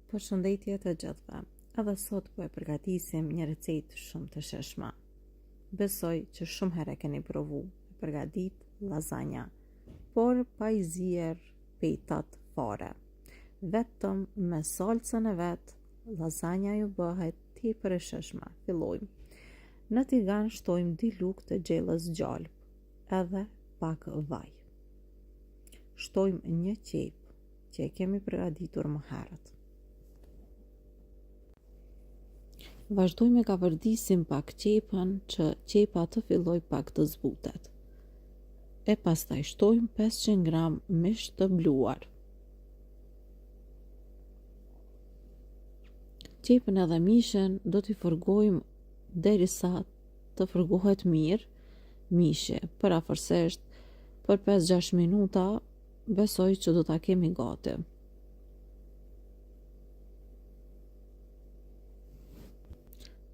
Përshëndetje të gjithëve. Edhe sot po e përgatisim një recetë shumë të shijshme. Besoj që shumë herë e keni provu me përgatit lasagna, por pa i zier petat fare. Vetëm me salcën e vet, lasagna ju bëhet tepër e shijshme. Fillojmë. Në tigan shtojmë 2 lugë të gjellës gjalp, edhe pak vaj. Shtojmë një qep që e kemi përgatitur më herët. Vazhdojmë ka vërdisim pak qepën që qepa të filloj pak të zbutet. E pastaj shtojmë 500 gram mish të bluar. Qepën edhe mishin do t'i fërgojmë derisa të fërgohet mirë mishi, parafërsisht për 5-6 minuta besoj që do t'a kemi gati.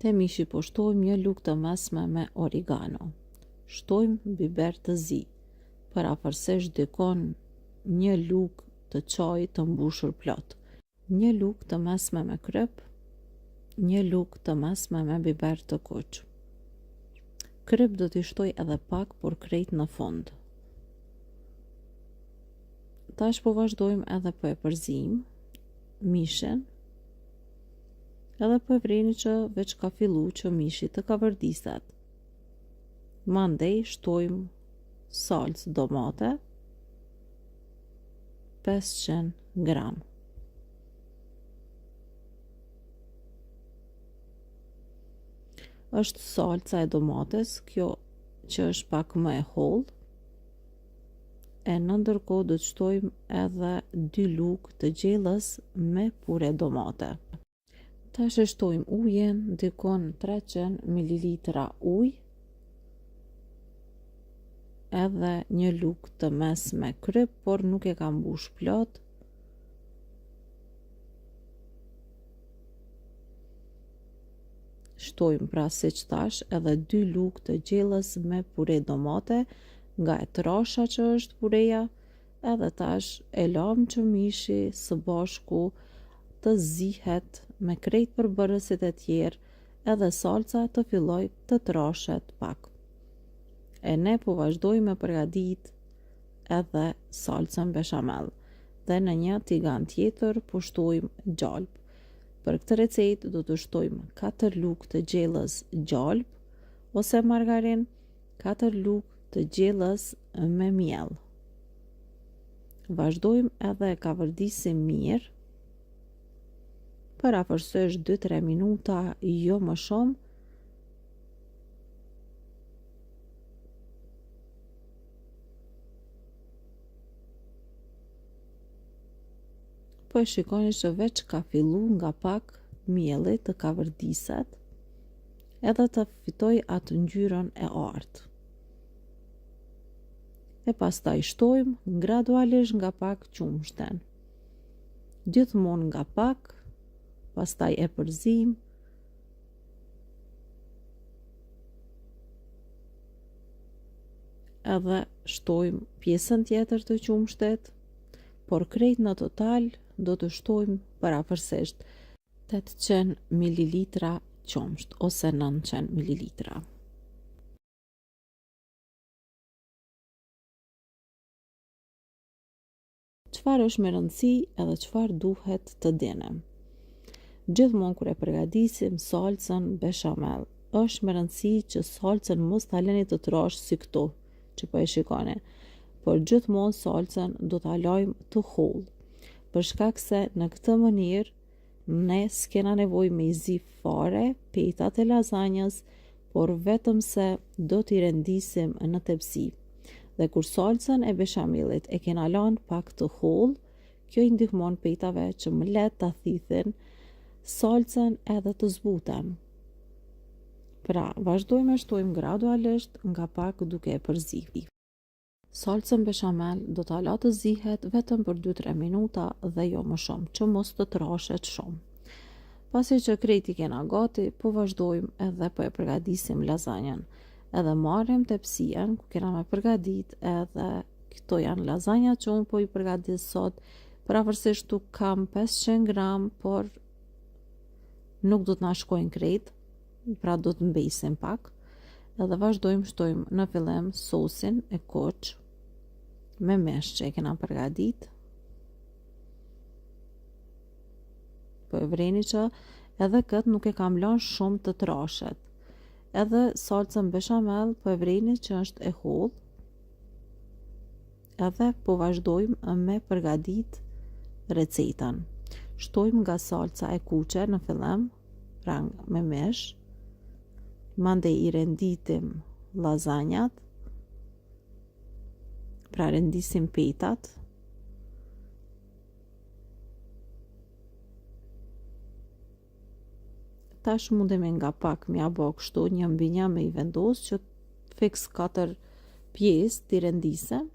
Te mishi po shtojmë një lugë të mesme me origano. Shtojmë biber të zi, parafërsisht dikon një lugë të çajit të mbushur plot. Një lugë të mesme me kryp, një lugë të mesme me biber të kuq. Kryp do t'i shtoj edhe pak, por krejt në fund. Tash po vazhdojmë edhe po e përzim mishin. Edhe po e vreni që veç ka fillu që mishi të ka vërdiset. Mandej shtojmë salcë domate 500 gram. Është salca e domates, kjo që është pak më e hollë. E në ndërkohë do të shtojmë edhe 2 lugë të gjellës me pure domate. Tash e shtojmë ujin, dikon 300 ml ujë, edhe një lugë të mesme kryp, por nuk e kam mbush plot. Shtojmë pra siç thash edhe 2 lugë të gjellës me pure domate, nga e trasha që është pureja, edhe tash e lam që mishi së bashku të zihet me krejt përbërësit e tjerë, edhe salca të filloj të trashet pak. E ne po vazhdojmë me përgatit edhe salcën bechamel, dhe në një tigan tjetër po shtojmë gjalp. Për këtë recetë do të shtojmë 4 lugë të gjellës gjalp ose margarin, 4 lugë të gjellës me miell. Vazhdojmë edhe ka vërdisim mirë, parafërsisht 2-3 minuta, jo më shumë. Po e shikoni që veç ka fillu nga pak mielli të ka vërdiset, edhe të fitoj atë ngjyrën e artë. E pastaj shtojmë gradualisht nga pak qumshten. Gjithmonë nga pak, pastaj e përzim. Edhe shtojmë pjesën tjetër të qumshtet, por krejt në total do të shtojmë parafërsisht 800 ml qumsht ose 900 ml. Çfarë është me rëndësi edhe çfarë duhet të dinem? Gjithmonë kur e përgatisim salcën bechamel, është me rëndësi që salcën mos ta lëni të trash si këto që po e shikoni, por gjithmonë salcën do ta lajmë të hollë, për shkak se në këtë mënyrë ne s'kena nevojë me i zi fare petat e lasagnas, por vetëm se do t'i rendisim në tepsi. Dhe kur salcën e bechamelit e kena lanë pak të hollë, kjo i ndihmon petave që më lehtë ta thithin salcën edhe të zbuten. Pra, vazhdojmë e shtojmë gradualisht nga pak duke e përzivi. Salcën bechamel do ta la të zihet vetëm për 2-3 minuta dhe jo më shumë, që mos të trashet shumë. Pasi që krejti kena gati, po vazhdojmë edhe po e përgatisim lasagnen. Edhe marrim tepsien ku kena me përgatit, edhe këto janë lasagna që unë po i përgatis sot, Pavarësisht tu kam 500 gram, por nuk do të na shkojnë krejt, pra do të mbesin pak. Edhe vazhdojmë shtojmë në fillim sosin e koç me mesh që e kena përgadit. Po e vreni që edhe këtë nuk e kam lënë shumë të trashet. Edhe salcën bechamel po e vreni që është e hollë. Edhe po vazhdojmë me përgadit recetën. Shtojmë nga salca e kuqe në fillim, pra me mesh. Mandej i renditim lazanjat, pra rendisim petat. Tash mundemi nga pak mja bo kështu një mbi një me i vendos që fiks 4 pjesë t'i rendisem.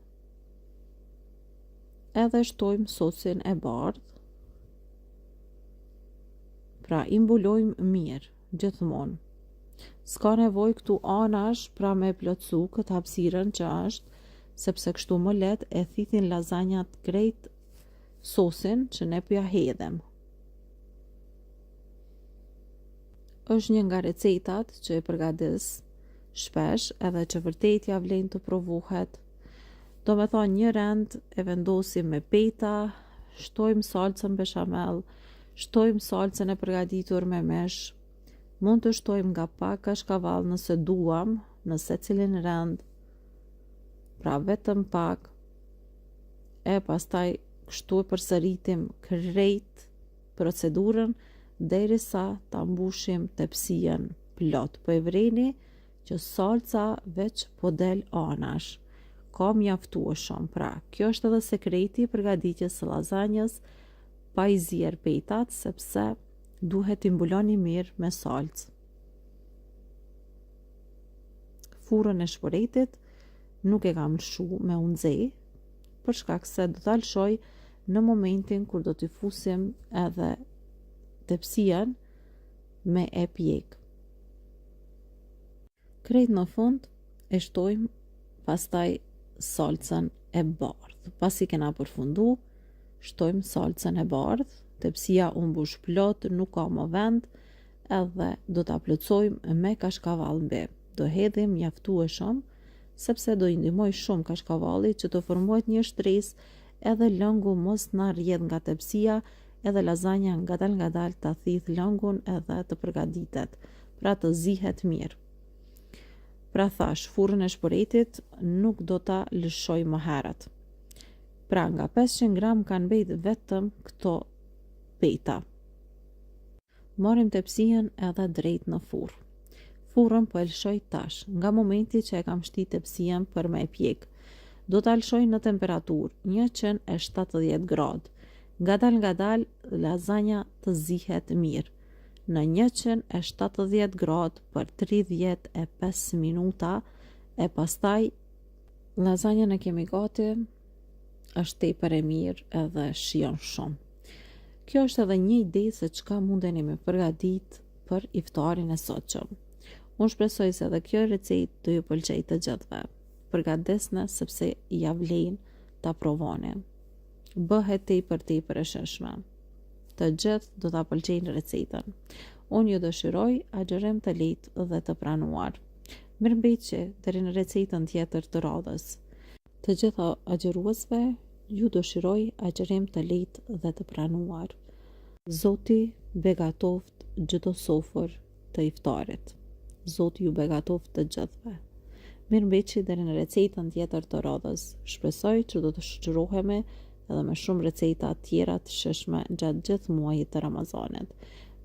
Edhe shtojmë sosin e bardh. Pra i mbulojmë mirë gjithmonë. S'ka nevojë këtu anash pra me plotsu këtë hapësirën që është, sepse kështu më let e thithin lazanjat krejt sosin që ne pja hedhem. Është një nga recetat që e përgadis shpesh edhe që vërtet ja vlen të provohet. Do me thonë një rend e vendosim me peta, shtojmë salcën bechamel, shtojmë salcën e përgatitur me mesh, mund të shtojmë nga pak kashkavall nëse duam, në secilin rend, pra vetëm pak, e pastaj kështu e përsëritim krejt procedurën derisa ta mbushim tepsien plot. Po e vreni që salca veç po del anash. Ka mjaftueshëm. Pra, kjo është edhe sekreti i përgatitjes së lazanjës pa i zier petat, sepse duhet t'i mbuloni mirë me salcë. Furrën e shporetit nuk e kam lshu me u nxe, për shkak se do ta lshoj në momentin kur do t'i fusim edhe tepsien me e pjek. Krejt në fund e shtojmë pastaj salcën e bardhë. Pasi kena përfundu, shtojmë salcën e bardhë, tepsia u mbush plot, nuk ka më vend, edhe do ta plotësojmë me kashkavall mbi. Do hedhim mjaftueshëm, sepse do i ndihmoj shumë kashkavalli që të formohet një shtresë edhe lëngu mos na rrjedh nga tepsia, edhe lazanja ngadal ta thith lëngun edhe të përgatitet, pra të zihet mirë. Pra thash, furrën e shporetit nuk do ta lëshoj më herët. Pra nga 500 gram kanë mbet vetëm këto peta. Marrim tepsien edhe drejt në furrë. Furrën po e lëshoj tash, nga momenti që e kam shti tepsien për me e pjek. Do ta lëshoj në temperaturë 170 gradë. Ngadal lazanja të zihet mirë në 170 gradë për 35 minuta, e pastaj lazanjën e kemi gati, është tepër e mirë edhe shijon shumë. Kjo është edhe një ide se çka mundeni me përgatit për iftarin e sotshëm. Unë shpresoj se edhe kjo recetë do ju pëlqej të gjithëve. Përgatesni sepse ja vlen ta provoni. Bëhet tepër e shëshme. Të gjithë do ta pëlqejnë recetën. Unë ju dëshiroj agjerim të lehtë dhe të pranuar. Mirëmbëjtje deri në recetën tjetër të radhës. Të gjitha agjeruesve ju dëshiroj agjerim të lehtë dhe të pranuar. Zoti begatoft çdo sofër të iftarit. Zoti ju begatoft të gjithëve. Mirëmbëjtje deri në recetën tjetër të radhës. Shpresoj që do të shoqërohemi edhe me shumë receta tjera të shëshme gjatë gjithë muajit të Ramazanit.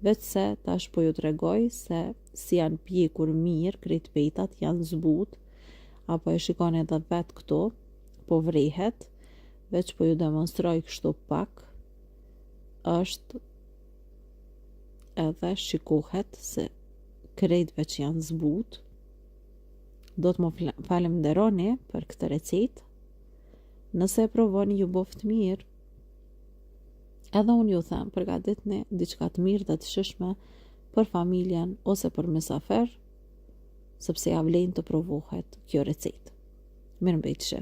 Veç se tash po ju tregoj se si janë pjekur mirë krejt petat, janë zbut, apo e shikoni edhe vetë këto, po vrehet, veç po ju demonstroj kështu pak, është edhe shikohet se krejt veç janë zbut. Do të më falenderoni për këtë recetë. Nëse e provoni ju boft mirë, edhe unë ju them përgatitni diçka të mirë dhe të shishme për familjen ose për mesafer, sepse ja vlen të provohet kjo recetë. Mirëmbëjtje.